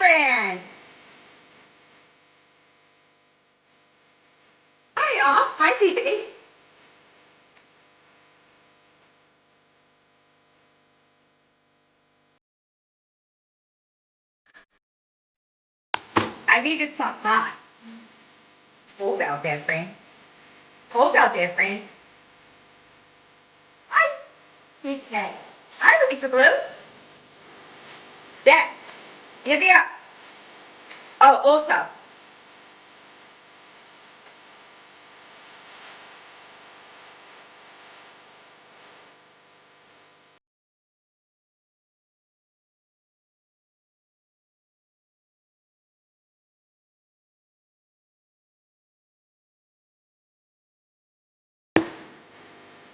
friend. Hi, y'all. Hi, TV. I needed some hot. It's cold out there, friend. Cold out there, friend. Hi. Okay. Hi, Lisa Blue. Dad. Give me up. Oh, also.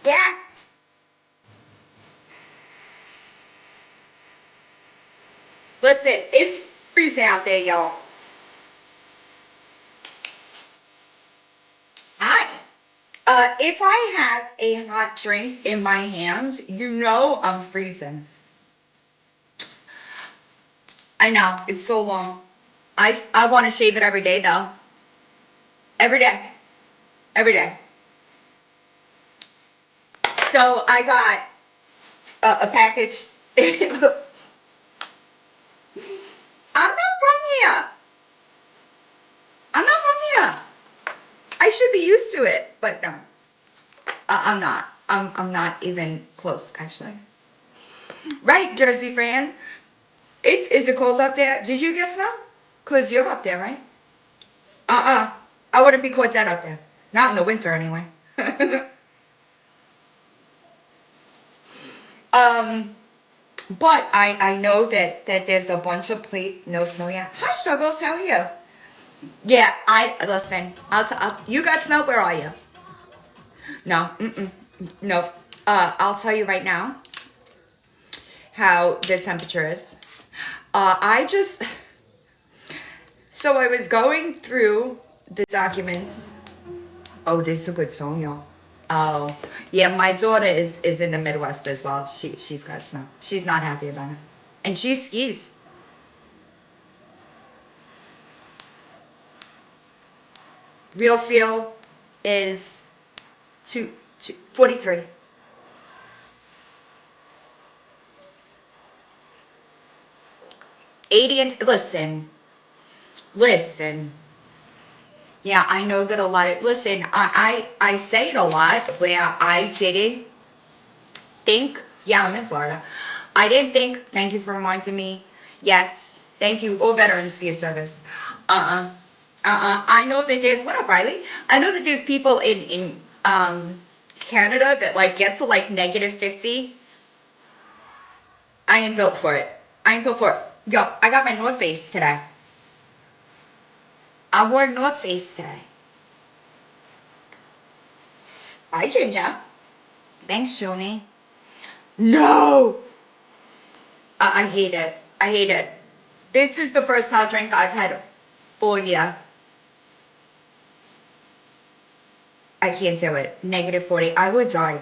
Yeah. Listen, it's freezing out there, y'all. Hi. If I have a hot drink in my hands, you know I'm freezing. I know, it's so long. I want to shave it every day, though. Every day. Every day. So I got a package. I'm not from here. I'm not from here. I should be used to it, but no. I'm not. I'm not even close, actually. Right, Jersey friend. Is it cold up there? Did you get snow? Cause you're up there, right? I wouldn't be caught dead up there. Not in the winter, anyway. um, but I know that there's a bunch of no snow yet. Hi, struggles. How are you? Yeah, I listen. You got snow. Where are you? No, no. I'll tell you right now how the temperature is. I just so I was going through the documents. Oh, this is a good song, y'all. Oh, yeah. My daughter is in the Midwest as well. She's got snow. She's not happy about it, and she skis. Real feel is 43. 80 and listen. Yeah, I know that a lot of listen. I say it a lot where I didn't think. Yeah, I'm in Florida. I didn't think. Thank you for reminding me. Yes, thank you. All veterans for your service. I know that there's what up, Riley? I know that there's people in Canada that like get to like -50. I ain't built for it. I ain't built for it. Yo, I got my North Face today. I wore North Face today. Hi, Ginger. Thanks, Joni. No! I hate it. I hate it. This is the first hot drink I've had all year. I can't do it. -40. I would die.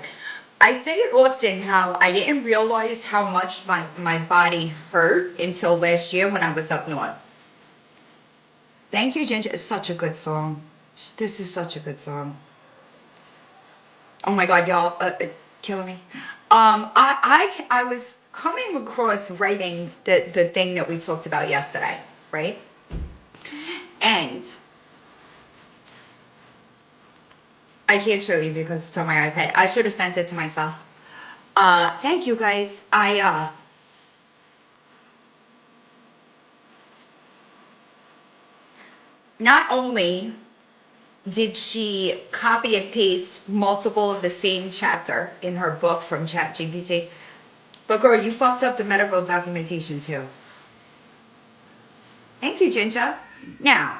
I say it often how I didn't realize how much my body hurt until last year when I was up north. Thank you, Ginger. It's such a good song. This is such a good song. Oh my God, y'all, killing me. I was coming across writing the thing that we talked about yesterday, right? And I can't show you because it's on my iPad. I should have sent it to myself. Thank you guys. Not only did she copy and paste multiple of the same chapter in her book from ChatGPT, but girl, you fucked up the medical documentation too. Thank you, Ginger. Now,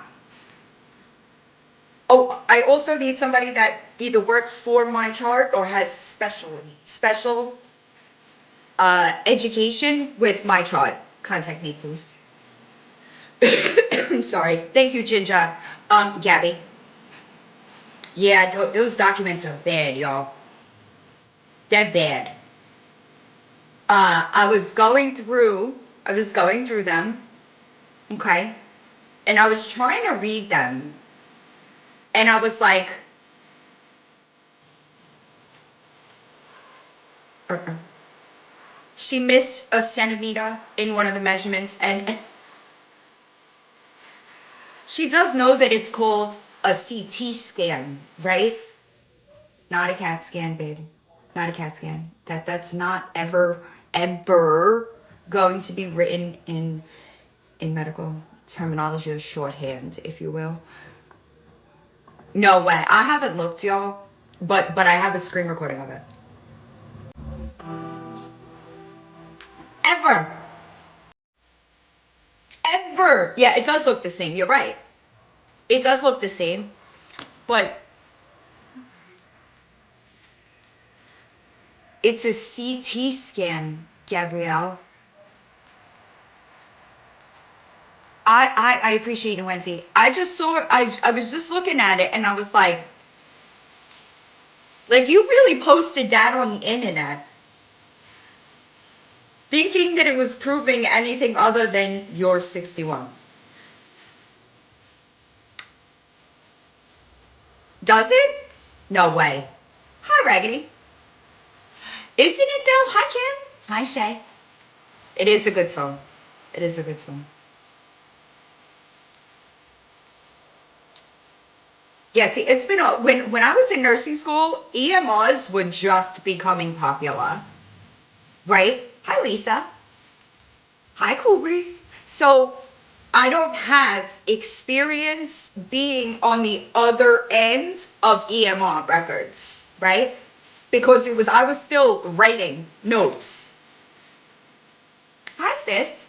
oh, I also need somebody that either works for my chart or has special education with my chart. Contact me, please. I'm sorry. Thank you, Ginger. Gabby. Yeah, those documents are bad, y'all. They're bad. I was going through them Okay. And I was trying to read them. And I was like, uh-uh. She missed a centimeter in one of the measurements. And she does know that it's called a CT scan, right? Not a CAT scan, baby. Not a CAT scan. That's not ever going to be written in medical terminology or shorthand, if you will. No way. I haven't looked, y'all, but I have a screen recording of it. Ever. Ever. Yeah, it does look the same. You're right. It does look the same. But it's a CT scan, Gabrielle. I appreciate you, Wendy. I just saw I was just looking at it and I was like you really posted that on the internet. Thinking that it was proving anything other than you're 61. Does it? No way. Hi, Raggedy. Isn't it though? Hi, Kim. Hi, Shay. It is a good song. It is a good song. Yeah, see, it's been when I was in nursing school, EMRs were just becoming popular, right? Hi, Lisa. Hi, Cool Breeze. So I don't have experience being on the other end of EMR records, right? Because I was still writing notes. Hi, sis.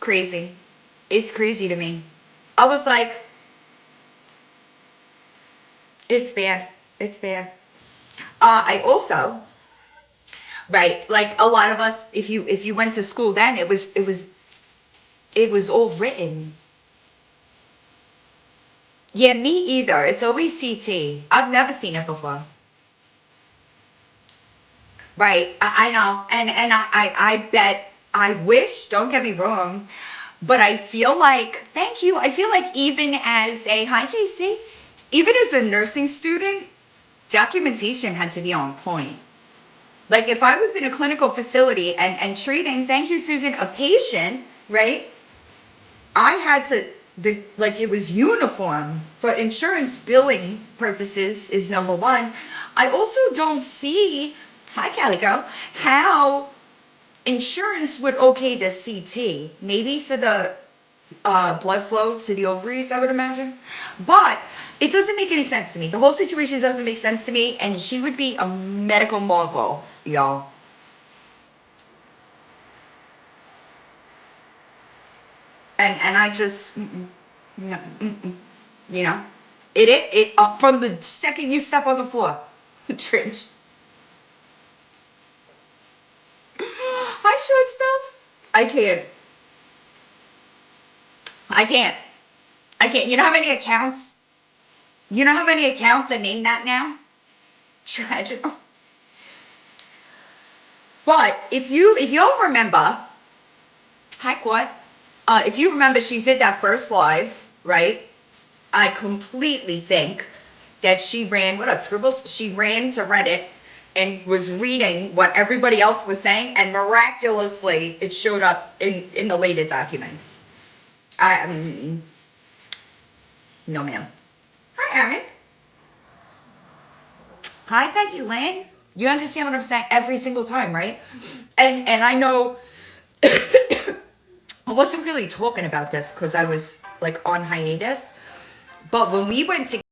Crazy. It's crazy to me. I was like, it's bad. It's bad. I also, right, like a lot of us, if you went to school then, it was all written. Yeah, me either. It's always CT. I've never seen it before. Right, I know, and I bet I wish. Don't get me wrong, but I feel like thank you. I feel like even as a hi JC, even as a nursing student, documentation had to be on point. Like if I was in a clinical facility and treating, thank you, Susan, a patient, right? I had to like it was uniform for insurance billing purposes is number one. I also don't see, hi Calico, how insurance would okay the CT. Maybe for the blood flow to the ovaries, I would imagine. But it doesn't make any sense to me. The whole situation doesn't make sense to me, and she would be a medical marvel, y'all. And I just, no, you know, it from the second you step on the floor, Trinch. Hi, short stuff. I can't. I can't. I can't. You know how many accounts? You know how many accounts are named that now? Tragic. But if y'all remember, hi Quad. If you remember, she did that first live, right? I completely think that she ran, what up, Scribbles? She ran to Reddit and was reading what everybody else was saying, and miraculously it showed up in the later documents. No, ma'am. Hi, Aaron. Hi, Becky Lynn. You understand what I'm saying every single time, right? And I know I wasn't really talking about this because I was like on hiatus, but when we went to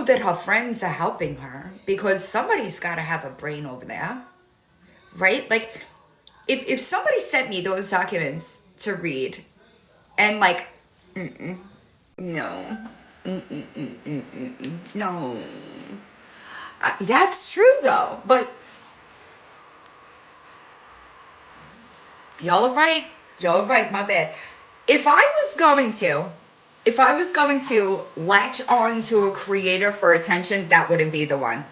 that her friends are helping her because somebody's got to have a brain over there, right? Like, if somebody sent me those documents to read and like, no, no, that's true though. But y'all are right. Y'all are right. My bad. If I was going to, if I was going to latch on to a creator for attention, that wouldn't be the one.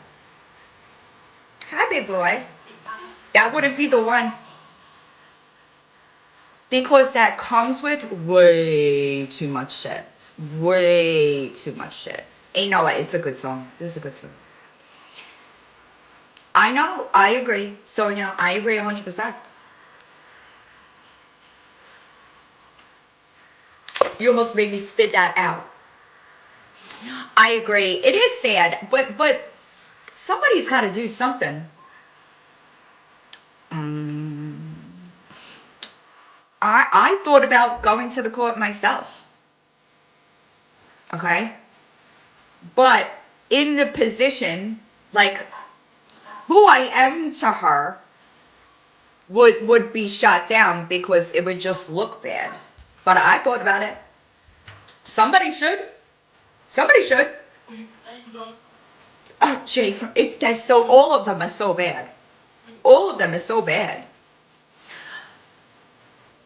Hi, big boys. That wouldn't be the one. Because that comes with way too much shit. Way too much shit. Ain't no way. It's a good song. This is a good song. I know. I agree. Sonia, I agree 100%. You almost made me spit that out. I agree. It is sad, but somebody's got to do something. I thought about going to the court myself. Okay? But in the position, like, who I am to her would be shot down because it would just look bad. But I thought about it. Somebody should. Somebody should. Oh, Jay, that's so, all of them are so bad. All of them are so bad.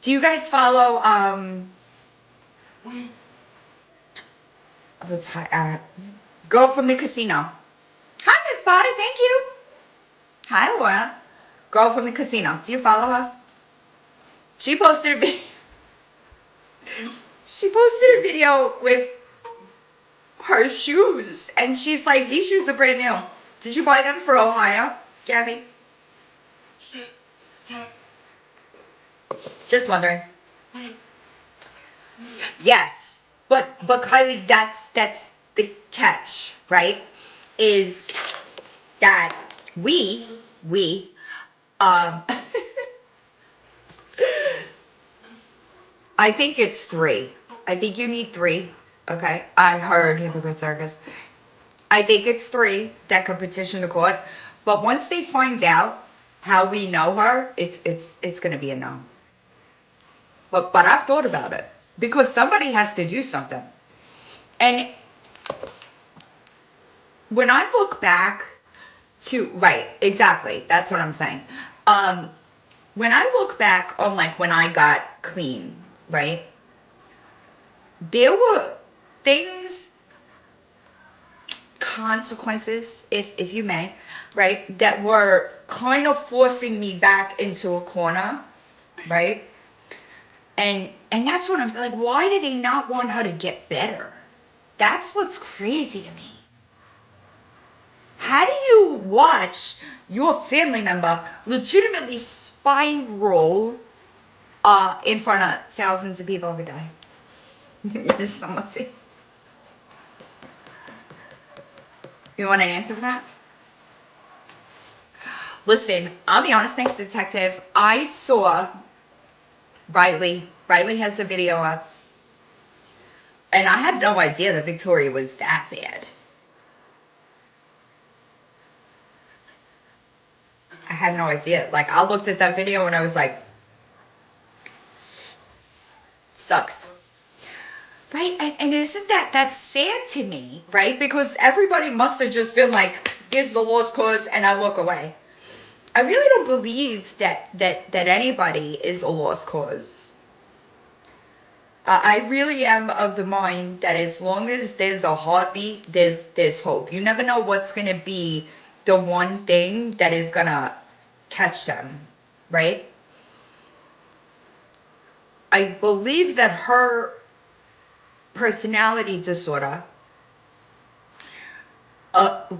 Do you guys follow, what's Girl from the Casino? Hi, Miss Potty, thank you. Hi, Laura. Girl from the Casino. Do you follow her? She posted a video. She posted a video with her shoes, and she's like, "These shoes are brand new. Did you buy them for Ohio, Gabby?" Just wondering. Yes, but Kylie, that's the catch, right? Is that we I think it's 3. I think you need 3. Okay, I heard Hypocrite Circus. I think it's 3 that could petition the court, but once they find out how we know her, it's gonna be a no. But I've thought about it because somebody has to do something, and when I look back to, right, exactly, that's what I'm saying. When I look back on like when I got clean, right, there were things, consequences, if you may, right, that were kind of forcing me back into a corner, right? And that's what I'm like, why do they not want her to get better? That's what's crazy to me. How do you watch your family member legitimately spiral in front of thousands of people every day? There's some of it. You want an answer for that? Listen, I'll be honest, thanks, detective. I saw Riley. Riley has a video up. And I had no idea that Victoria was that bad. I had no idea. Like, I looked at that video and I was like, sucks. Right? And isn't that sad to me, right? Because everybody must have just been like, this is a lost cause, and I walk away. I really don't believe that anybody is a lost cause. I really am of the mind that as long as there's a heartbeat, there's hope. You never know what's going to be the one thing that is going to catch them, right? I believe that her personality disorder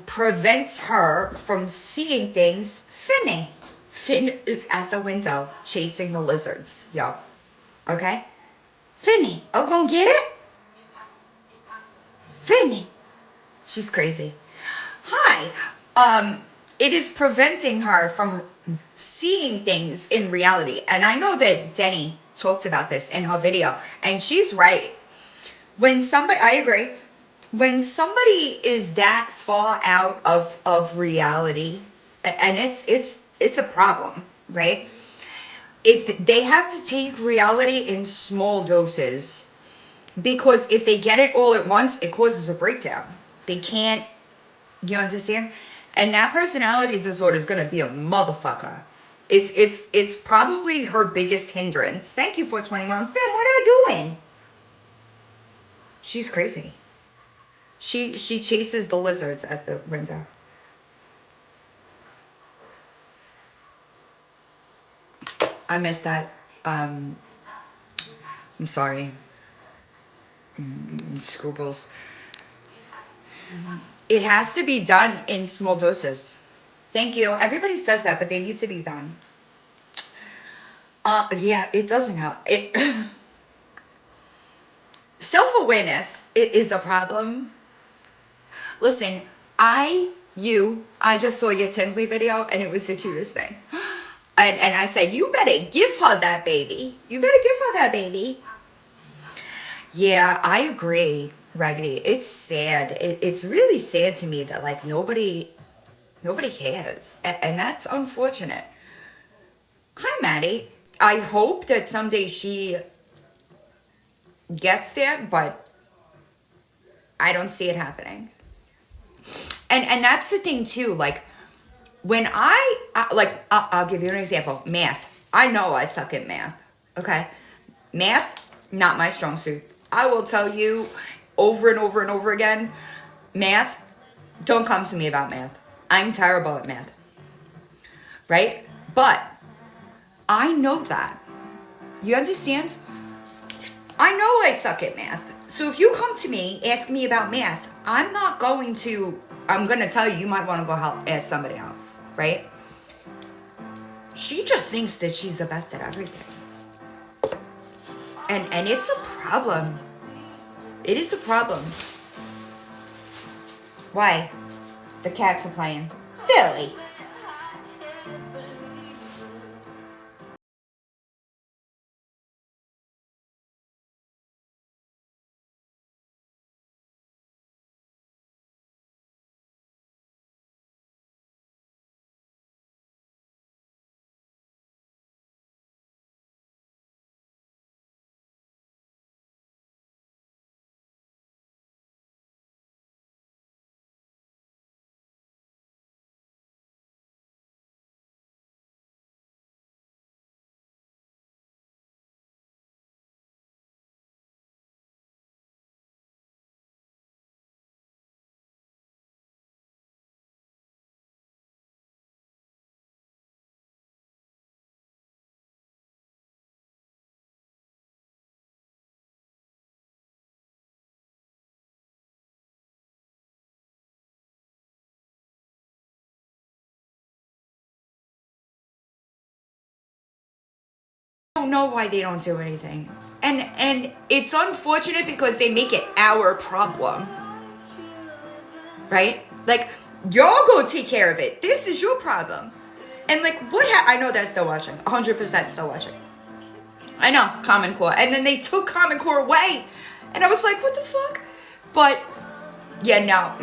prevents her from seeing things. Finn is at the window chasing the lizards, yo. Okay? Finny, oh, gonna get it? Finny. She's crazy. Hi. It is preventing her from seeing things in reality. And I know that Denny talked about this in her video, and she's right. When somebody, I agree, When somebody is that far out of reality, and it's a problem, right? If they have to take reality in small doses, because if they get it all at once, it causes a breakdown. They can't, you understand? And that personality disorder is gonna be a motherfucker. It's probably her biggest hindrance. Thank you for 21. Finn, what are you doing? She's crazy. She chases the lizards at the Windsor. I missed that. I'm sorry. Scribbles. It has to be done in small doses. Thank you. Everybody says that, but they need to be done. Yeah, it doesn't help. It self-awareness is a problem. Listen, I just saw your Tinsley video and it was the cutest thing. And I said, you better give her that baby. You better give her that baby. Yeah, I agree, Raggedy. It's sad. It's really sad to me that like nobody cares. And that's unfortunate. Hi, Maddie. I hope that someday she gets there, but I don't see it happening. And that's the thing too. Like when I'll give you an example. Math. I know I suck at math. Okay, math not my strong suit. I will tell you over and over and over again. Math. Don't come to me about math. I'm terrible at math. Right? But I know that. You understand? I know I suck at math. So if you come to me, ask me about math, I'm going to tell you might want to go ask somebody else, right? She just thinks that she's the best at everything. And it's a problem. It is a problem. Why? The cats are playing. Billy. I don't know why they don't do anything. And it's unfortunate because they make it our problem. Right? Like, y'all go take care of it. This is your problem. And like, I know that's still watching. 100% still watching. I know, Common Core. And then they took Common Core away. And I was like, what the fuck? But, yeah, no.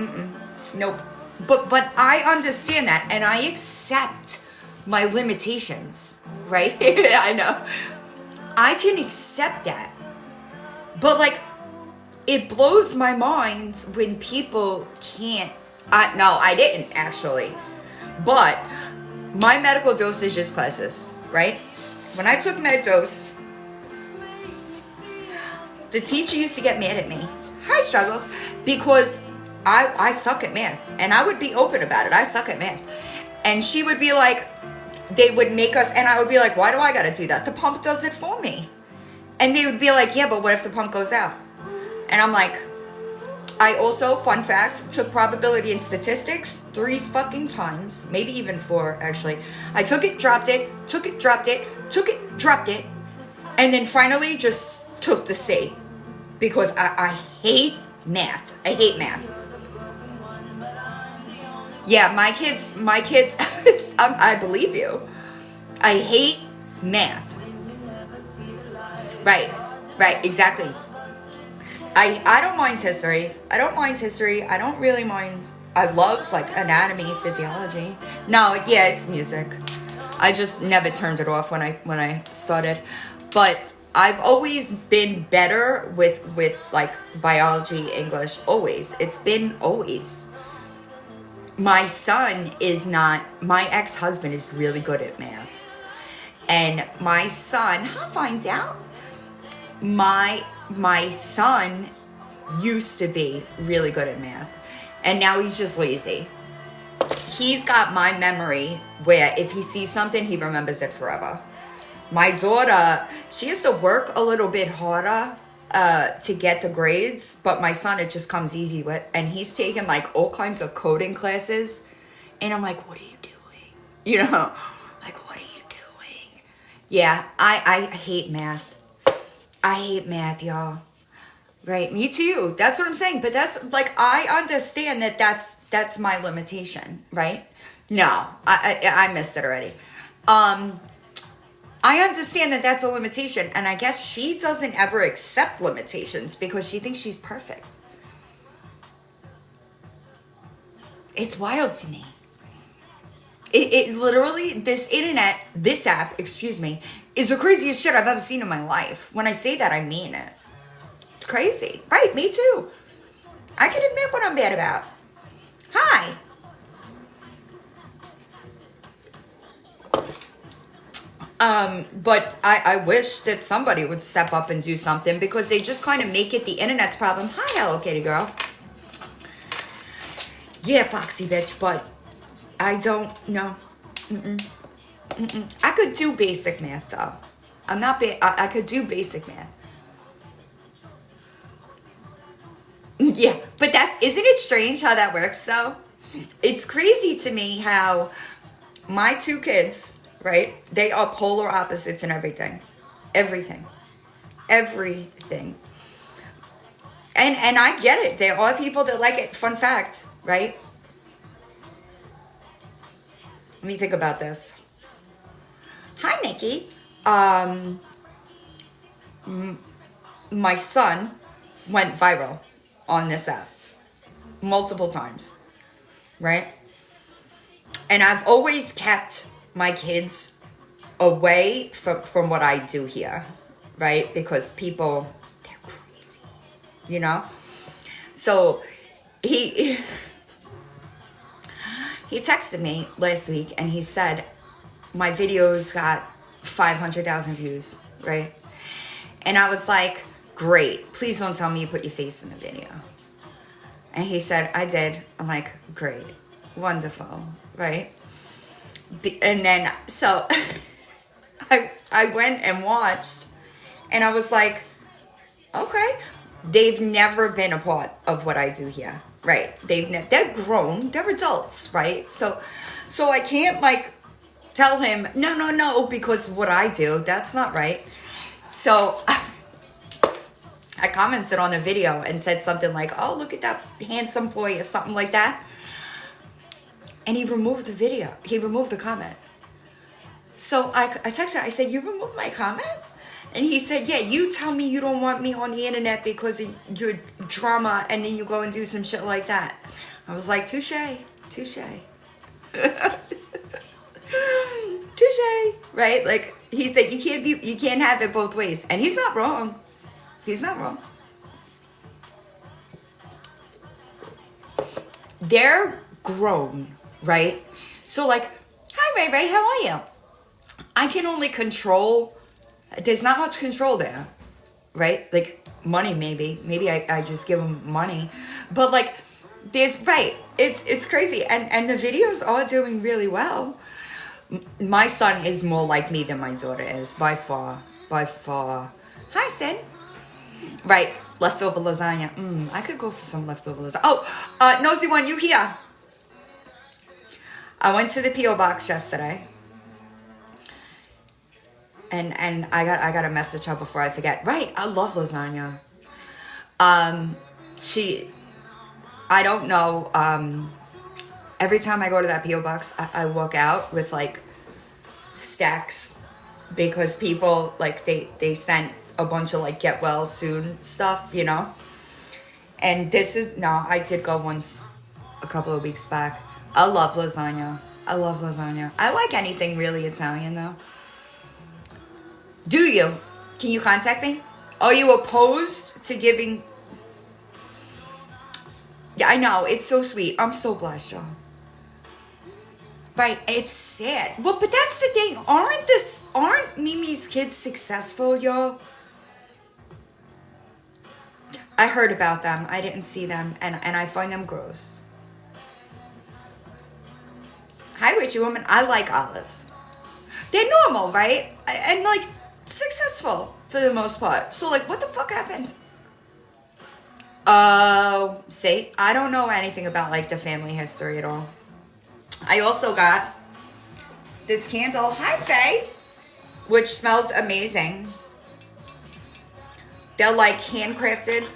Nope. But I understand that. And I accept my limitations. Right? I know. I can accept that. But like, it blows my mind when people can't. No, I didn't actually. But my medical dosages classes, right? When I took med dose, the teacher used to get mad at me. Hi, Struggles. Because I suck at math. And I would be open about it. I suck at math. And she would be like, they would make us, and I would be like, why do I gotta do that? The pump does it for me. And they would be like, yeah, but what if the pump goes out? And I'm like, I also, fun fact, took probability and statistics 3 fucking times, maybe even 4 actually. I took it, dropped it, took it, dropped it, took it, dropped it, and then finally just took the C. Because I hate math. I hate math. Yeah, my kids, I believe you. I hate math. Right, exactly. I don't mind history. I don't mind history. I don't really mind. I love like anatomy, physiology. No, yeah, it's music. I just never turned it off when I started. But I've always been better with like biology, English. Always. It's been always. My son is not. My ex-husband is really good at math, and my son, I'll find out. My son used to be really good at math, and now he's just lazy. He's got my memory where if he sees something, he remembers it forever. My daughter, she has to work a little bit harder to get the grades, but my son, it just comes easy with, and he's taken like all kinds of coding classes, and I'm like, what are you doing? You know, like, what are you doing? Yeah, I hate math. I hate math, y'all. Right, me too. That's what I'm saying. But that's like, I understand that that's my limitation, right? No, I missed it already. I understand that that's a limitation, and I guess she doesn't ever accept limitations because she thinks she's perfect. It's wild to me. It literally, this app, excuse me, is the craziest shit I've ever seen in my life. When I say that, I mean it. It's crazy. Right, me too. I can admit what I'm bad about. Hi. But I wish that somebody would step up and do something because they just kind of make it the internet's problem. Hi, Hello Kitty girl. Yeah, Foxy bitch, but I don't know. I could do basic math though. I'm not I could do basic math. Yeah, but isn't it strange how that works though? It's crazy to me how my two kids, right? They are polar opposites in everything. Everything. Everything. And I get it. There are people that like it. Fun fact, right? Let me think about this. Hi, Nikki. My son went viral on this app multiple times, right? And I've always kept my kids away from what I do here, right? Because people, they're crazy, you know? So he texted me last week and he said, my videos got 500,000 views, right? And I was like, great. Please don't tell me you put your face in the video. And he said, I did. I'm like, great. Wonderful, right? And then, so I went and watched and I was like, okay. They've never been a part of what I do here, right? They're grown, they're adults, right? So I can't like tell him, no, because what I do, that's not right. So I commented on the video and said something like, oh, look at that handsome boy or something like that. And he removed the video. He removed the comment. So I texted, I said, you removed my comment? And he said, yeah, you tell me you don't want me on the internet because of your drama, and then you go and do some shit like that. I was like, touche. Touche, right? Like, he said, you can't have it both ways. And he's not wrong. He's not wrong. They're grown, right? So like, hi Ray Ray, how are you? I can only control, there's not much control there, right? Like money maybe I just give them money, but like there's, right, it's crazy. And the videos are doing really well. My son is more like me than my daughter is, by far. Hi Sin. Right, leftover lasagna. I could go for some leftover lasagna. Oh, Nosy One, you here? I went to the P.O. box yesterday. And I got a message her before I forget. Right, I love lasagna. I don't know, every time I go to that P.O. box, I walk out with like stacks because people like they sent a bunch of like get well soon stuff, you know. And this is, no, I did go once a couple of weeks back. I love lasagna. I love lasagna. I like anything really Italian though. Do you? Can you contact me? Are you opposed to giving? Yeah, I know. It's so sweet. I'm so blessed, y'all. Right, it's sad. Well, but that's the thing. Aren't Mimi's kids successful, y'all? I heard about them. I didn't see them, and I find them gross. Hi, Richie Woman. I like olives. They're normal, right? And like successful for the most part. So like, what the fuck happened? See, I don't know anything about like the family history at all. I also got this candle, hi Faye, which smells amazing. They're like handcrafted.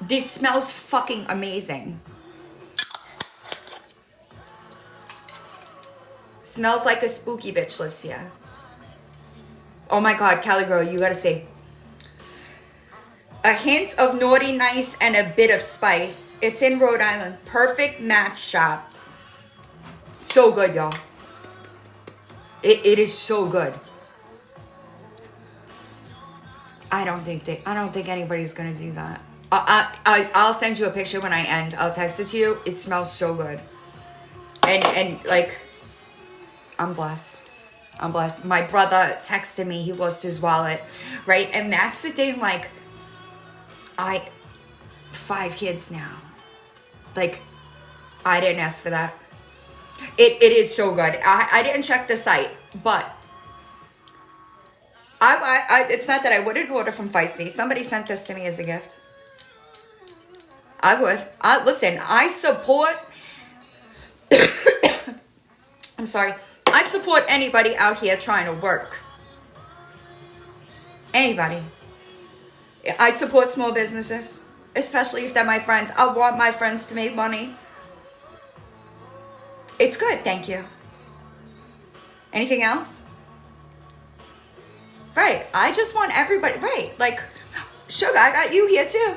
This smells fucking amazing. Smells like a spooky bitch lives here. Oh my god, Cali girl, you gotta say. A hint of naughty nice and a bit of spice. It's in Rhode Island. Perfect match shop. So good, y'all. It is so good. I don't think anybody's gonna do that. I'll send you a picture when I end. I'll text it to you. It smells so good. And like, I'm blessed. I'm blessed. My brother texted me. He lost his wallet, right? And that's the thing. Like, 5 kids now. Like, I didn't ask for that. It is so good. I didn't check the site, but it's not that I wouldn't order from Feisty. Somebody sent this to me as a gift. I would. Listen, I support. I'm sorry. I support anybody out here trying to work. Anybody. I support small businesses, especially if they're my friends. I want my friends to make money. It's good, thank you. Anything else? Right, I just want everybody, right, like, Sugar, I got you here too.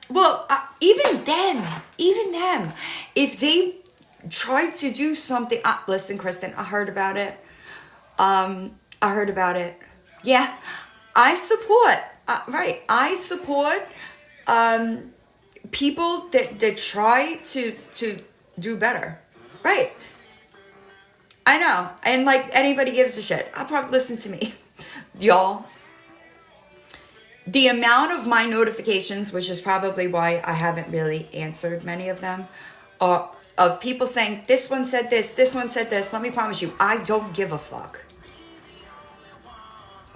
Well, even them, if they try to do something, listen, Kristen, I heard about it. Yeah, I support, right, I support, people that try to do better, right? I know, and like anybody gives a shit. I'll probably listen to me, y'all. The amount of my notifications, which is probably why I haven't really answered many of them, are of people saying this one said this one said this. Let me promise you, I don't give a fuck.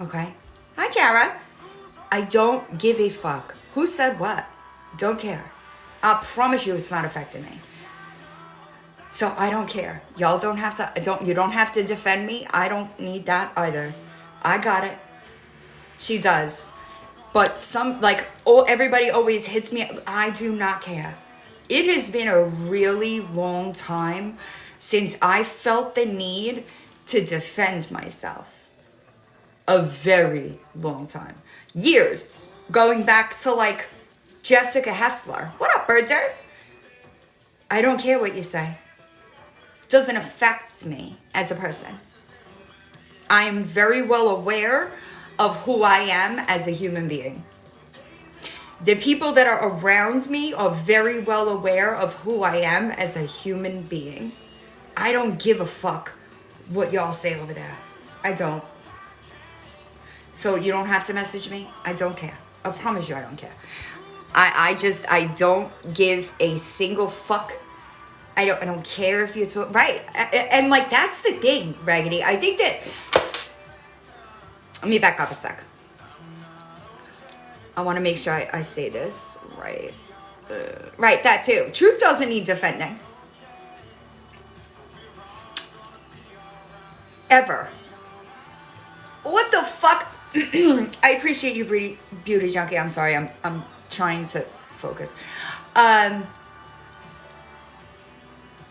Okay, hi Kara. I don't give a fuck. Who said what? Don't care. I promise you it's not affecting me. So I don't care. Y'all don't have to, you don't have to defend me. I don't need that either. I got it. She does. But everybody always hits me. I do not care. It has been a really long time since I felt the need to defend myself. A very long time. Years. Going back to like Jessica Hessler. What up, Birder? I don't care what you say. It doesn't affect me as a person. I am very well aware of who I am as a human being. The people that are around me are very well aware of who I am as a human being. I don't give a fuck what y'all say over there. I don't. So you don't have to message me. I don't care. I promise you I don't care. I don't give a single fuck. I don't care if you talk, right. And like, that's the thing, Raggedy. I think that, let me back up a sec. I want to make sure I say this right. Right, that too. Truth doesn't need defending. Ever. What the fuck? I appreciate you, beauty junkie. I'm sorry. I'm trying to focus.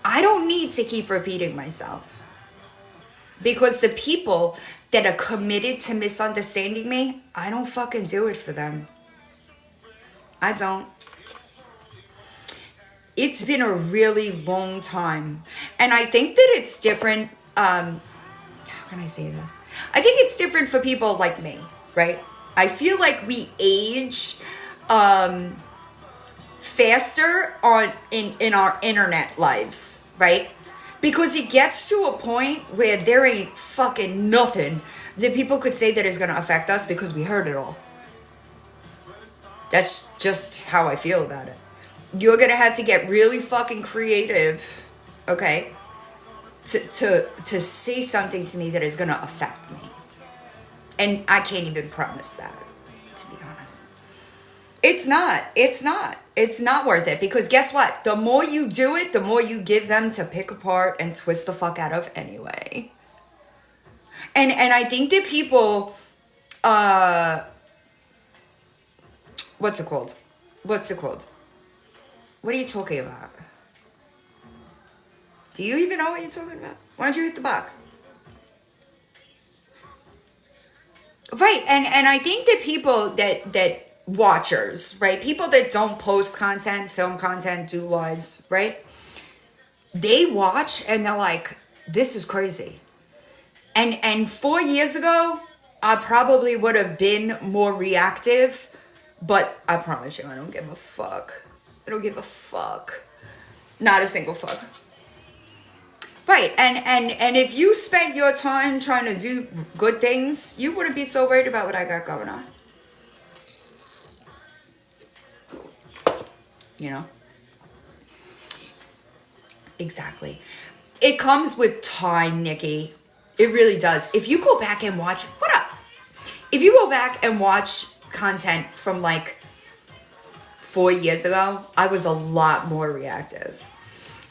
I don't need to keep repeating myself, because the people that are committed to misunderstanding me, I don't fucking do it for them. I don't. It's been a really long time. And I think that it's different. How can I say this? I think it's different for people like me, right? I feel like we age faster in our internet lives, right? Because it gets to a point where there ain't fucking nothing that people could say that is going to affect us because we heard it all. That's just how I feel about it. You're going to have to get really fucking creative, okay, to say something to me that is going to affect me. And I can't even promise that, to be honest. It's not worth it, because guess what? The more you do it, the more you give them to pick apart and twist the fuck out of anyway. And I think that people, what's it called? What are you talking about? Do you even know what you're talking about? Why don't you hit the box? Right, and I think that people that watchers, right? People that don't post content, film content, do lives, right? They watch and they're like, this is crazy. And 4 years ago, I probably would have been more reactive, but I promise you, I don't give a fuck. I don't give a fuck. Not a single fuck. Right, and if you spent your time trying to do good things, you wouldn't be so worried about what I got going on. You know? Exactly. It comes with time, Nikki. It really does. If you go back and watch, what up? If you go back and watch content from like 4 years ago, I was a lot more reactive.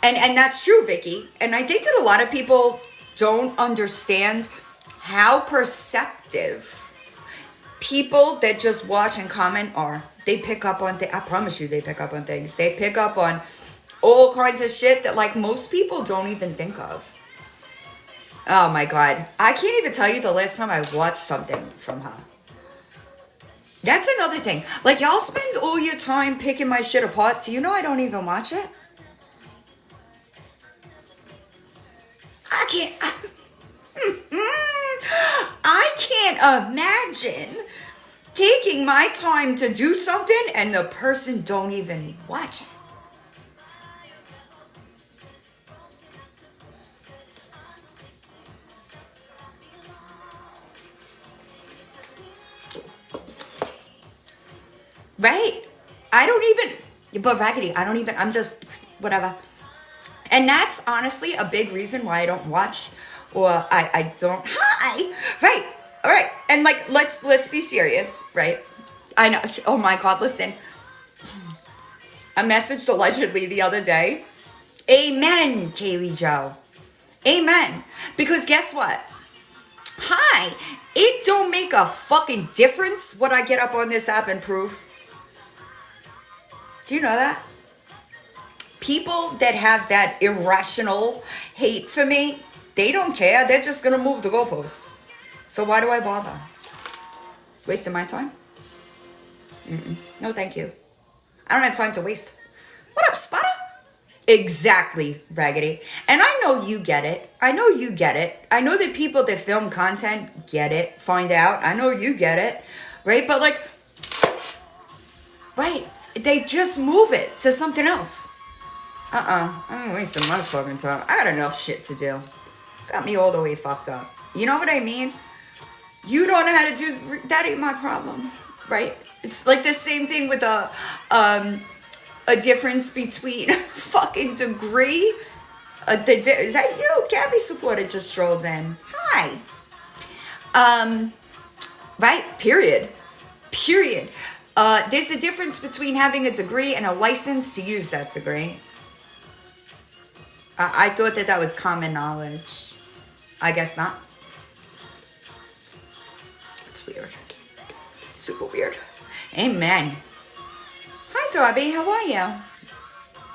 And that's true, Vicky. And I think that a lot of people don't understand how perceptive people that just watch and comment are. They pick up on things. I promise you, they pick up on things. They pick up on all kinds of shit that like most people don't even think of. Oh my God. I can't even tell you the last time I watched something from her. That's another thing. Like, y'all spend all your time picking my shit apart. Do you know I don't even watch it? I can't imagine taking my time to do something and the person don't even watch it. Right? But Raggedy, I'm just, whatever. And that's honestly a big reason why I don't watch, or I don't, hi, right, all right. And like, let's be serious, right? I know, oh my God, listen. I messaged allegedly the other day. Amen, Kaylee Joe. Amen. Because guess what? Hi, it don't make a fucking difference what I get up on this app and prove. Do you know that? People that have that irrational hate for me, they don't care. They're just going to move the goalpost. So why do I bother? Wasting my time? No, thank you. I don't have time to waste. What up, Spotter? Exactly, Raggedy. And I know you get it. I know you get it. I know that people that film content get it, find out. I know you get it, right? But like, right, they just move it to something else. I'm wasting my fucking time. I got enough shit to do. Got me all the way fucked up. You know what I mean? You don't know how to do, that ain't my problem, right? It's like the same thing with a difference between fucking degree. Is that you? Gabby Supporter just strolled in. Hi. Right? Period. There's a difference between having a degree and a license to use that degree. I thought that was common knowledge. I guess not. It's weird. Super weird. Amen. Hi, Darby. How are you?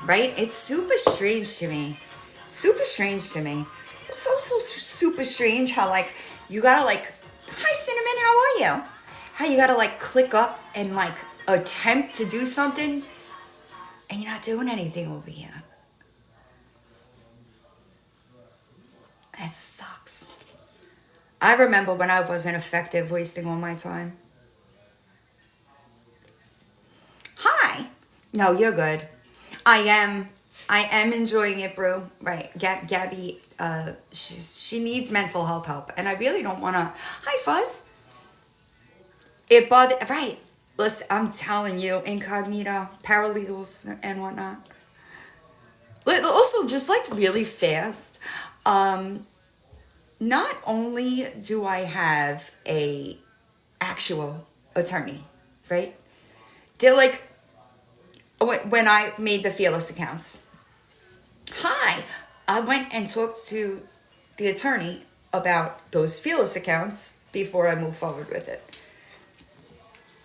Right? It's super strange to me. Super strange to me. It's so super strange how, like, you gotta, like, Hi, Cinnamon, how are you? How you gotta like click up and like attempt to do something and you're not doing anything over here. That sucks. I remember when I wasn't effective, wasting all my time. Hi. No, you're good. I am. I am enjoying it, bro. Right, Gabby. She needs mental health help, and I really don't wanna. Hi, Fuzz. It bother. Right. Listen, I'm telling you, incognito, paralegals, and whatnot. Also, just like really fast. Um, Not only do I have a actual attorney, right? They're like when I made the Fearless accounts. Hi, I went and talked to the attorney about those Fearless accounts before I move forward with it.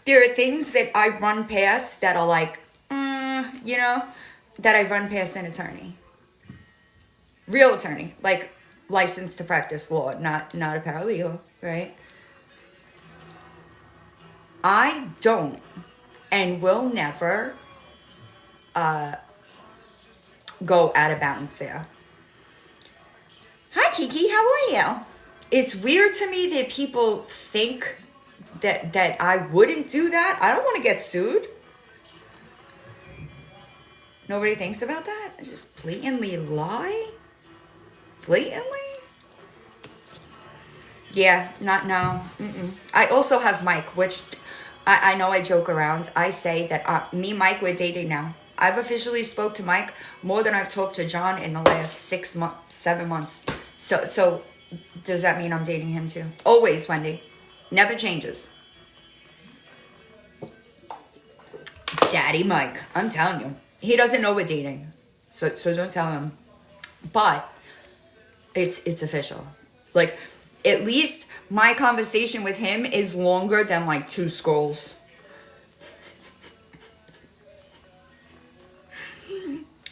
There are things that I run past that are like, you know, that I run past an attorney, real attorney, like licensed to practice law, not a paralegal, right? I don't and will never go out of bounds there. Hi, Kiki, how are you? It's weird to me that people think that I wouldn't do that. I don't want to get sued. Nobody thinks about that. I just blatantly lie. Blatantly. Yeah, not no. Mm-mm. I also have Mike, which I know I joke around. I say that me, Mike, we're dating now. I've officially spoke to Mike more than I've talked to John in the last 6 months, 7 months. So does that mean I'm dating him too? Always, Wendy. Never changes. Daddy Mike, I'm telling you, he doesn't know we're dating, so don't tell him. But it's official. Like, at least my conversation with him is longer than like 2 scrolls.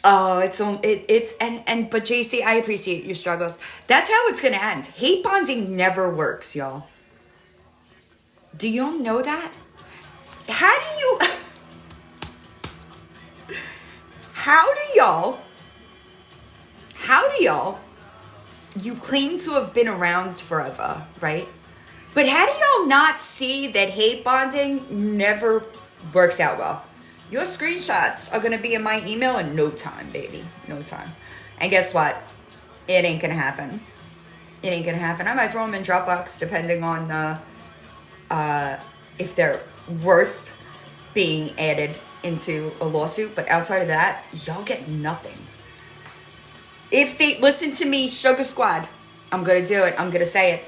Oh, it's and but JC, I appreciate your struggles. That's how it's gonna end. Hate bonding never works, y'all. Do y'all know that? How do you? How do y'all? How do y'all? You claim to have been around forever, right? But how do y'all not see that hate bonding never works out well? Your screenshots are gonna be in my email in no time, baby. No time. And guess what? It ain't gonna happen. It ain't gonna happen. I might throw them in Dropbox depending on if they're worth being added into a lawsuit. But outside of that, y'all get nothing. If they listen to me, Sugar Squad, I'm gonna do it. I'm gonna say it.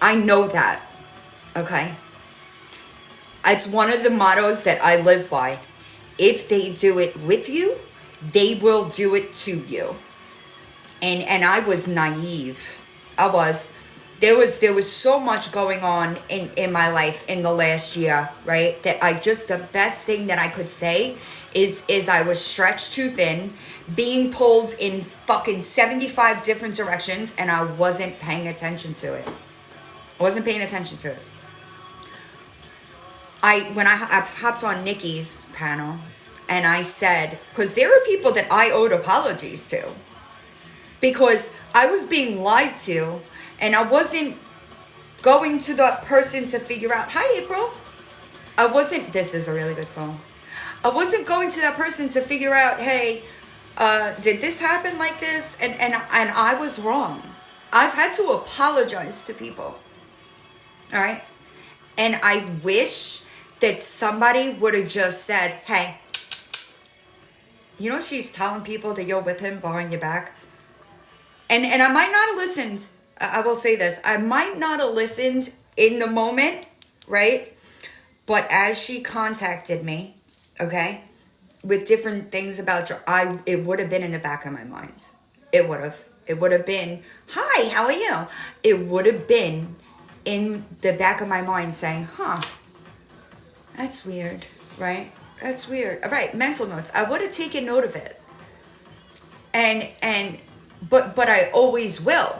I know that. Okay? It's one of the mottos that I live by. If they do it with you, they will do it to you. And I was naive. I was. There was so much going on in my life in the last year, right? That the best thing that I could say is I was stretched too thin, being pulled in fucking 75 different directions, and I wasn't paying attention to it. I wasn't paying attention to it. When I hopped on Nikki's panel, and I said, because there are people that I owed apologies to, because I was being lied to, and I wasn't going to the person to figure out, hi April. This is a really good song. I wasn't going to that person to figure out, hey, did this happen like this? And I was wrong. I've had to apologize to people. All right. And I wish that somebody would have just said, hey, you know, she's telling people that you're with him behind your back. And I might not have listened. I will say this. I might not have listened in the moment, right? But as she contacted me, okay, with different things about it would have been in the back of my mind. It would have. It would have been, hi, how are you? It would have been in the back of my mind saying, that's weird, right? That's weird. All right, mental notes. I would have taken note of it. And but I always will.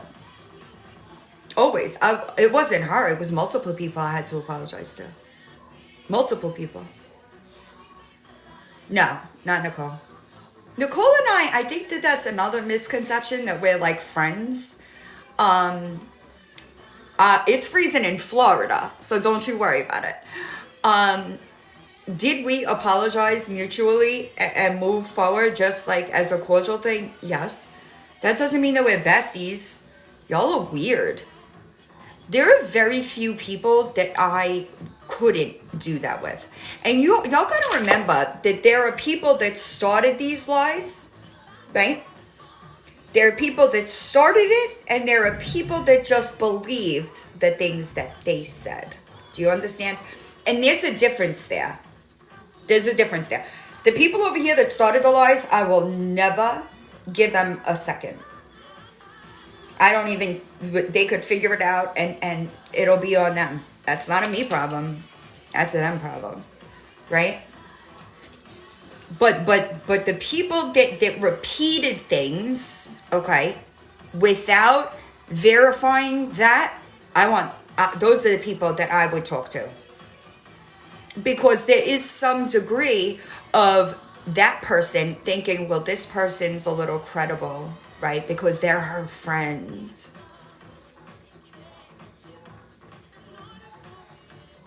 Always. It wasn't her. It was multiple people I had to apologize to. Multiple people. No, not Nicole. Nicole and I think that that's another misconception that we're like friends. Um, it's freezing in Florida, so don't you worry about it. Um, did we apologize mutually and move forward just like as a cordial thing? Yes. That doesn't mean that we're besties. Y'all are weird. There are very few people that I couldn't do that with. And y'all gotta remember that there are people that started these lies, right? There are people that started it, and there are people that just believed the things that they said. Do you understand? And there's a difference there. There's a difference there. The people over here that started the lies, I will never give them a second. I don't even, they could figure it out and it'll be on them. That's not a me problem. That's a them problem. Right? But the people that repeated things, okay, without verifying that, I want, those are the people that I would talk to. Because there is some degree of that person thinking, well, this person's a little credible, right? Because they're her friends.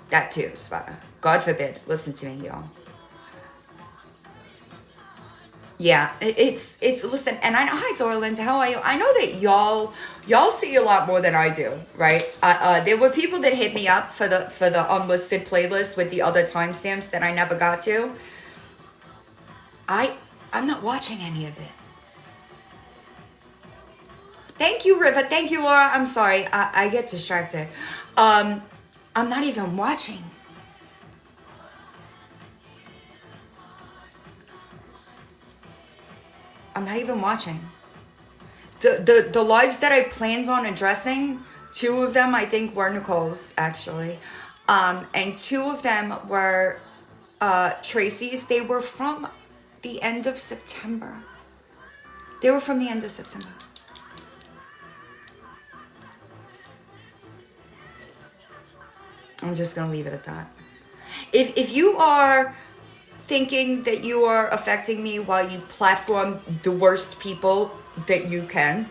That too, Svata. God forbid. Listen to me, y'all. Yeah, it's listen, and I know, hi Dorland, how are you? I know that y'all see a lot more than I do, right? There were people that hit me up for the unlisted playlist with the other timestamps that I never got to. I'm not watching any of it. Thank you, Riva. Thank you, Laura. I'm sorry. I get distracted. I'm not even watching. I'm not even watching. The lives that I planned on addressing, two of them I think were Nicole's actually. And two of them were Tracy's. They were from the end of September. They were from the end of September. I'm just gonna leave it at that. If you are thinking that you are affecting me while you platform the worst people that you can,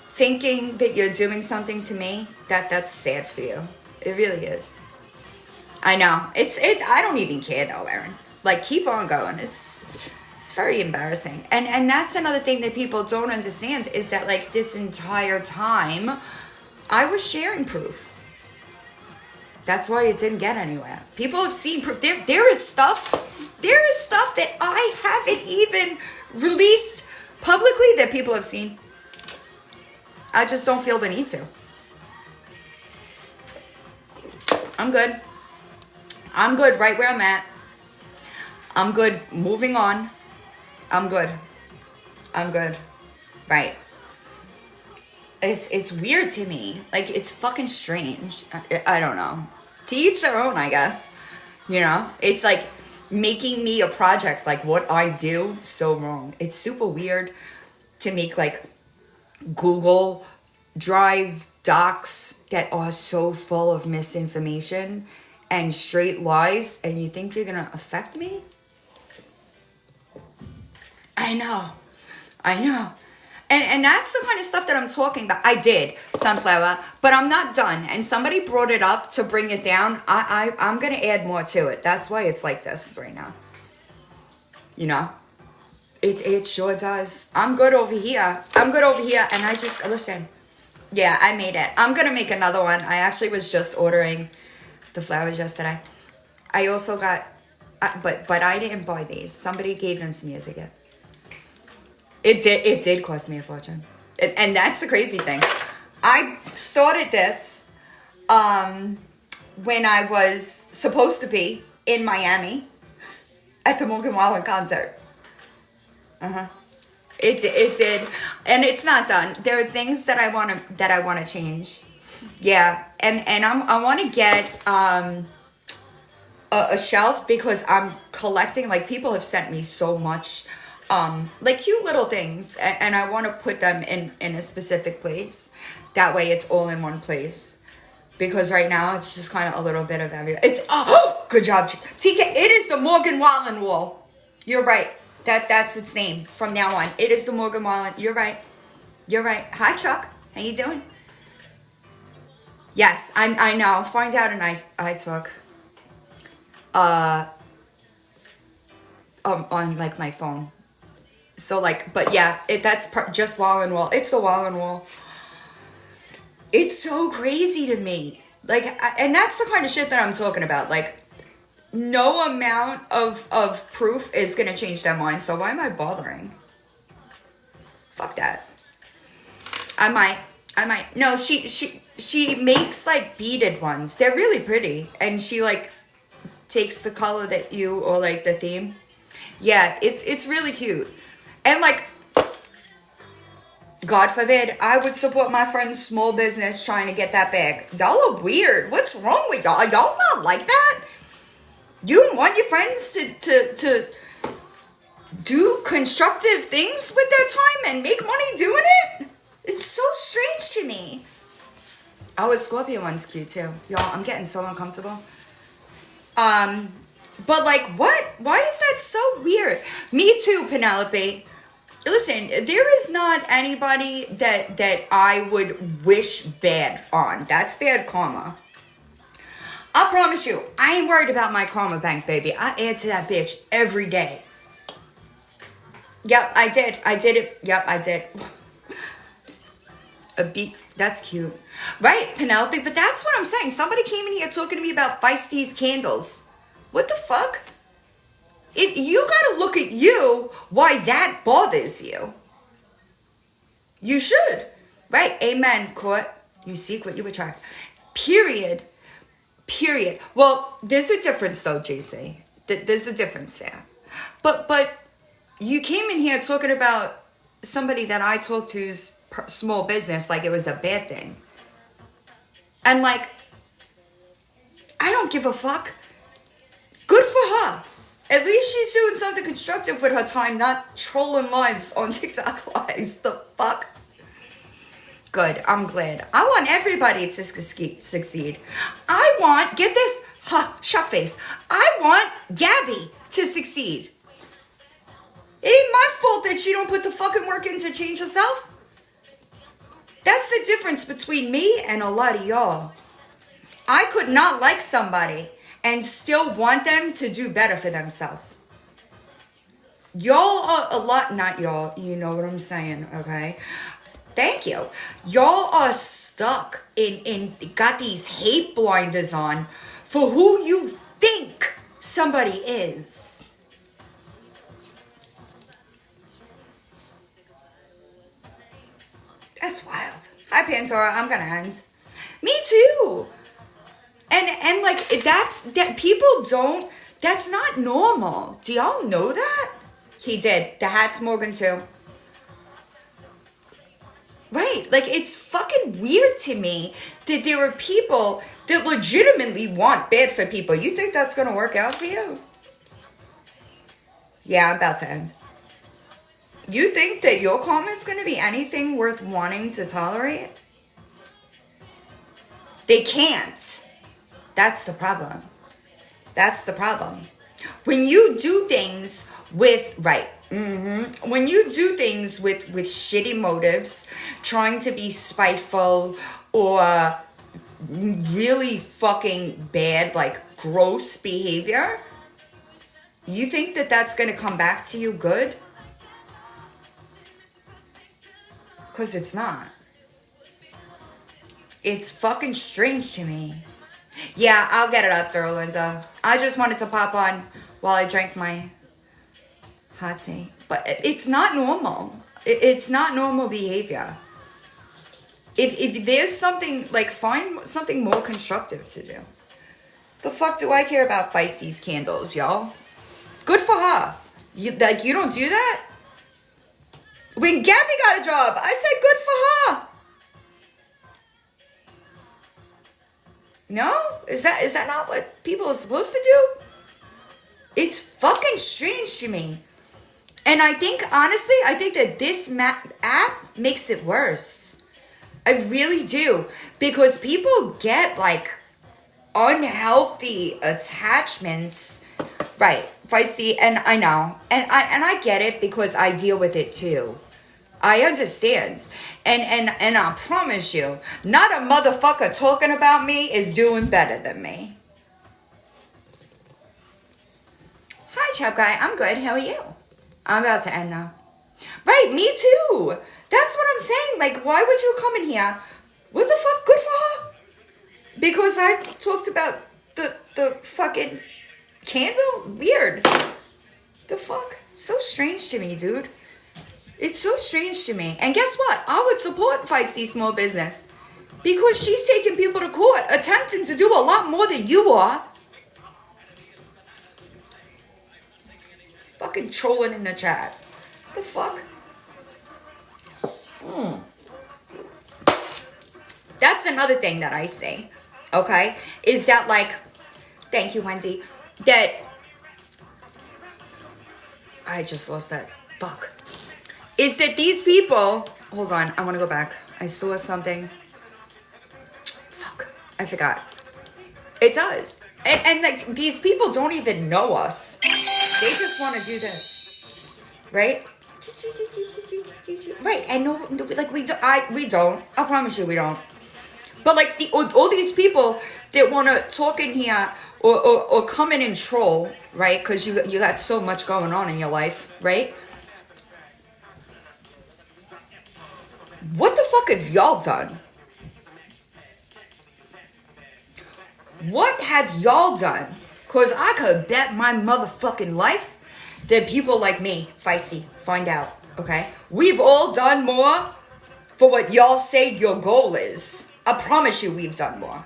thinking that you're doing something to me, that's sad for you. It really is. I know. I don't even care though, Erin. Like, keep on going. It's very embarrassing. And that's another thing that people don't understand is that like this entire time I was sharing proof. That's why it didn't get anywhere. People have seen proof. There is stuff that I haven't even released publicly that people have seen. I just don't feel the need to. I'm good. I'm good right where I'm at. I'm good moving on. I'm good. I'm good. Right. It's weird to me. Like, it's fucking strange. I don't know. To each their own, I guess. You know? It's like making me a project, like what I do, so wrong. It's super weird to make like Google Drive docs that are so full of misinformation and straight lies, and you think you're gonna affect me? I know. I know. And that's the kind of stuff that I'm talking about. I did, Sunflower, but I'm not done. And somebody brought it up to bring it down. I'm going to add more to it. That's why it's like this right now. You know? It sure does. I'm good over here. I'm good over here. And I just, listen. Yeah, I made it. I'm going to make another one. I actually was just ordering the flowers yesterday. I also got, but I didn't buy these. Somebody gave them to me as a gift. It did cost me a fortune. And that's the crazy thing. I started this when I was supposed to be in Miami at the Morgan Wallen concert. It did. And it's not done. There are things that I want to change. Yeah. And I want to get a shelf because I'm collecting, like, people have sent me so much like cute little things, and I want to put them in a specific place. That way it's all in one place. Because right now it's just kind of a little bit of everywhere. It's, oh, good job, TK. It is the Morgan Wallen wall. You're right. That's its name from now on. It is the Morgan Wallen. You're right. You're right. Hi, Chuck. How you doing? Yes, I know. Find out a nice I took. On like my phone. So like, but yeah, that's just Wallen wall. It's the Wallen wall. It's so crazy to me. Like, and that's the kind of shit that I'm talking about. Like, no amount of proof is gonna change their mind. So why am I bothering? Fuck that. I might. No, she makes like beaded ones. They're really pretty, and she like takes the color that you, or like the theme. Yeah, it's really cute, and like, God forbid, I would support my friend's small business trying to get that bag. Y'all are weird. What's wrong with y'all? Y'all not like that? You don't want your friends to do constructive things with their time and make money doing it? It's so strange to me. Oh, a Scorpio one's cute too. Y'all, I'm getting so uncomfortable. But like, what? Why is that so weird? Me too, Penelope. Listen, there is not anybody that I would wish bad on. That's bad karma. I promise you, I ain't worried about my karma bank, baby. I add to that bitch every day. Yep, I did. I did it. Yep, I did. A beat. That's cute. Right, Penelope, but that's what I'm saying. Somebody came in here talking to me about Feisty's candles. What the fuck? If you gotta look at you, why that bothers you. You should. Right, amen, Court. You seek what you attract. Period. Period. Well, there's a difference though, JC. There's a difference there. But you came in here talking about somebody that I talked to's small business like it was a bad thing. And like, I don't give a fuck. Good for her. At least she's doing something constructive with her time, not trolling lives on TikTok lives. The fuck? Good. I'm glad. I want everybody to succeed. I want, get this, shut face. I want Gabby to succeed. It ain't my fault that she don't put the fucking work in to change herself. That's the difference between me and a lot of y'all. I could not like somebody and still want them to do better for themselves. Y'all are a lot, not y'all, you know what I'm saying, okay? Thank you. Y'all are stuck got these hate blinders on for who you think somebody is. That's wild. Hi, Pandora. I'm gonna end. Me too. And like, that people don't, that's not normal. Do y'all know that? He did. The hat's Morgan too. Right. Like, it's fucking weird to me that there are people that legitimately want bad for people. You think that's gonna work out for you? Yeah, I'm about to end. You think that your karma is gonna be anything worth wanting to tolerate? They can't. That's the problem. That's the problem. When you do things with, right, when you do things with shitty motives, trying to be spiteful or really fucking bad, like gross behavior, you think that that's going to come back to you good? Because it's not. It's fucking strange to me. Yeah, I'll get it up there, Linda. I just wanted to pop on while I drank my hot tea. But it's not normal. It's not normal behavior. If there's something, like, find something more constructive to do. The fuck do I care about Feisty's candles, y'all? Good for her. You don't do that? When Gabby got a job, I said good for her. No? Is that not what people are supposed to do? It's fucking strange to me. And I think, honestly, I think that this app makes it worse. I really do. Because people get like unhealthy attachments. Right, feisty, and I know. And I get it because I deal with it too. I understand. And I promise you, not a motherfucker talking about me is doing better than me. Hi, Chub Guy. I'm good. How are you? I'm about to end now. Right, me too. That's what I'm saying. Like, why would you come in here? What the fuck? Good for her? Because I talked about the fucking candle? Weird. The fuck? So strange to me, dude. It's so strange to me. And guess what? I would support Feisty Small Business. Because she's taking people to court, attempting to do a lot more than you are. Fucking trolling in the chat. The fuck? That's another thing that I say. Okay? Is that like, thank you, Wendy. That, I just lost that. Fuck. Is that these people, hold on, I want to go back. I saw something. Fuck. I forgot. It does. And like, these people don't even know us. They just want to do this. Right? Right. And no, like, we don't. I promise you we don't. But like, all these people that want to talk in here or come in and troll, right? Because you got so much going on in your life, right? What the fuck have y'all done? What have y'all done? Because I could bet my motherfucking life that people like me, Feisty, find out, okay? We've all done more for what y'all say your goal is. I promise you we've done more.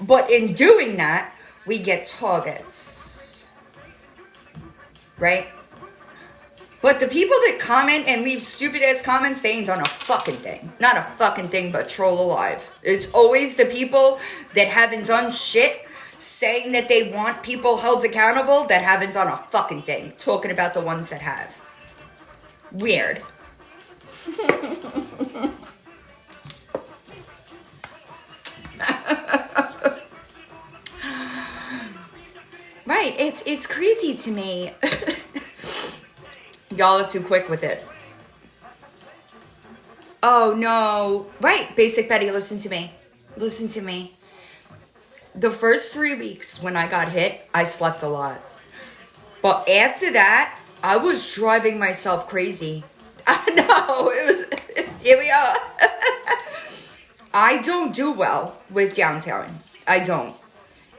But in doing that, we get targets. Right? But the people that comment and leave stupid ass comments, they ain't done a fucking thing. Not a fucking thing but troll alive. It's always the people that haven't done shit saying that they want people held accountable that haven't done a fucking thing. Talking about the ones that have. Weird. Right, it's crazy to me. Y'all are too quick with it. Oh no. Right, Basic Betty, listen to me. Listen to me. The first 3 weeks when I got hit, I slept a lot. But after that, I was driving myself crazy. I know, it was, here we are. I don't do well with downtown. I don't.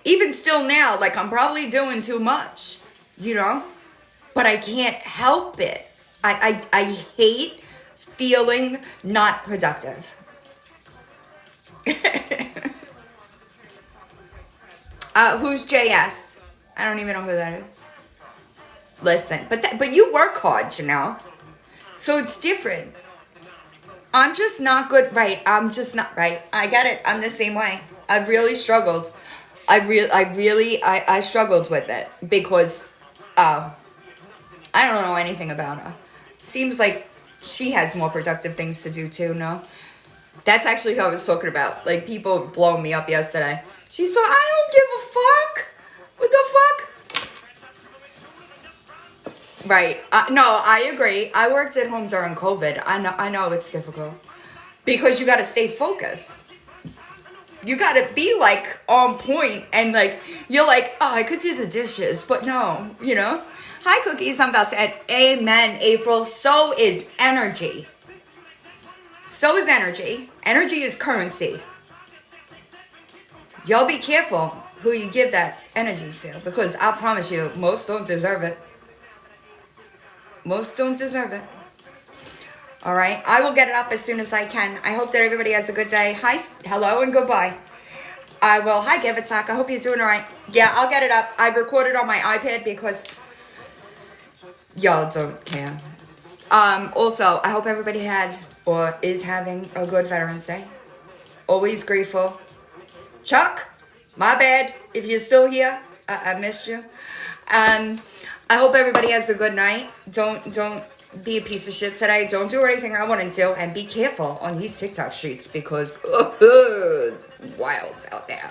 Even still now, like, I'm probably doing too much, you know? But I can't help it. I hate feeling not productive. Who's JS? I don't even know who that is. Listen, but you work hard, you know? So it's different. I'm just not good, right? I'm just not, right? I get it. I'm the same way. I've really struggled. I struggled with it because I don't know anything about her. Seems like she has more productive things to do too, no? That's actually who I was talking about. Like, people blowing me up yesterday. She's so, I don't give a fuck. What the fuck? Right. No, I agree. I worked at home during COVID. I know it's difficult. Because you got to stay focused. You got to be, like, on point. And, like, you're like, oh, I could do the dishes. But no, you know? Hi, Cookies. I'm about to end. Amen, April. So is energy. So is energy. Energy is currency. Y'all be careful who you give that energy to. Because I promise you, most don't deserve it. Most don't deserve it. All right. I will get it up as soon as I can. I hope that everybody has a good day. Hi, hello, and goodbye. I will. Hi, Give It Talk. I hope you're doing all right. Yeah, I'll get it up. I recorded on my iPad because y'all don't care. Also, I hope everybody had or is having a good Veterans Day. Always grateful. Chuck, my bad. If you're still here, I missed you. I hope everybody has a good night. Don't be a piece of shit today. Don't do anything I want to do, and be careful on these TikTok streets because wild out there.